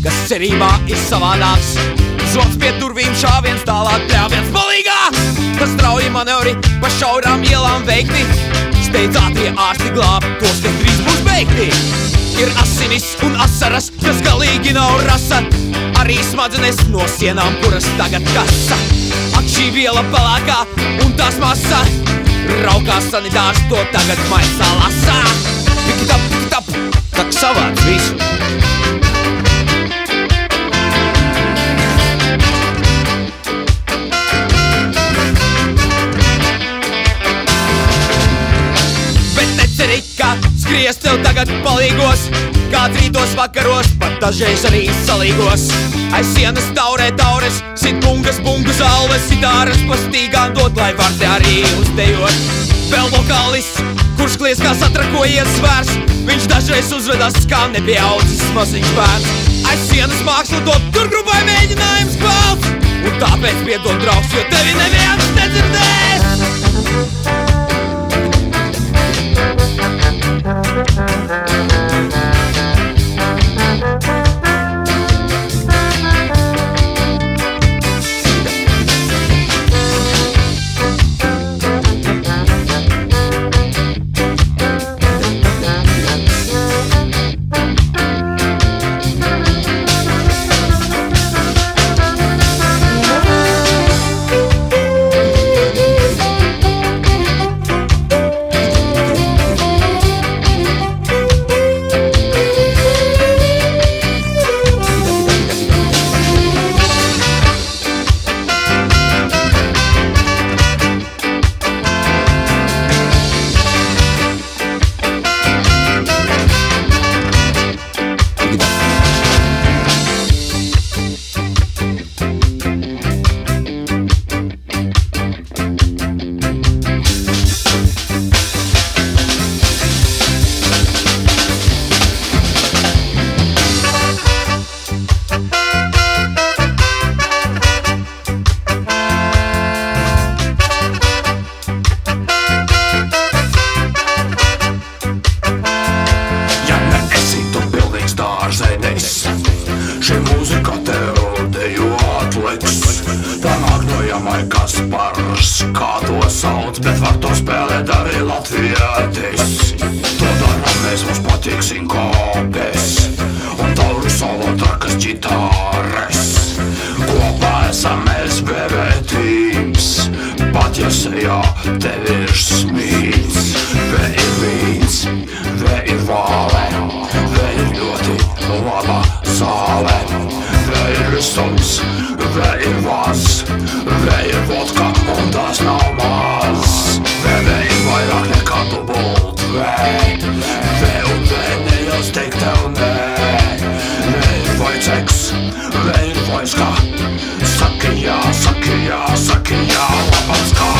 Kas cerībā ir savādāks. Zvans pie durvīm, šāviens tālāk, pļāviens palīgā. Pa strauji manevri, pa šaurām ielām veikti. Steidz ātrie ārsti glāb tos, kas drīz būs beigti. Ir asinis un asaras, kas galīgi nav rasa. Arī smadzenes no sienām, kuras tagad kasa. Ak, šī viela pelēkā un tās masa. Raukās sanitārs, to tagad maisā lasā. Pikitap, tak savāds visu. Skries tev tagad palīgos, kā rītos vakaros, pat dažreiz arī salīgos. Aiz sienas taurē taures, sit bungas alves, sitāras pa stīgām dot, lai var te arī uzdejot. Vēl vokālists, kurš kliedz kā satrakojies zvērs, viņš dažreiz uzvedās kā nepieaudzis maziņš bērns. Aiz sienas māksla dot, tur grupai mēģinājums kvalts, un tāpēc piedod draugs, jo tevi neviens nedzirdēs. Šī mūzika tev dejo atliks. Tā nāk no Jamaikas pars, kā to sauc, bet var to spēlēt arī latvietis. To darām mēs, mums patīk sinkopes un tauru solo trakas ģitāres. Kopā esam mēs BB Teams, pat ja sejā tev ir smīts. V ir vīns, V ir vāle, V ir ļoti laba zāle. V ir visums, V ir vaz, V ir vodka un tās nav maz. V ir vairāk nekā dubult V, V un V neļaus teikt tev nē. V ir vajadzeks, V ir vajadzkā, saki jā, saki jā, saki jā, labāks kā.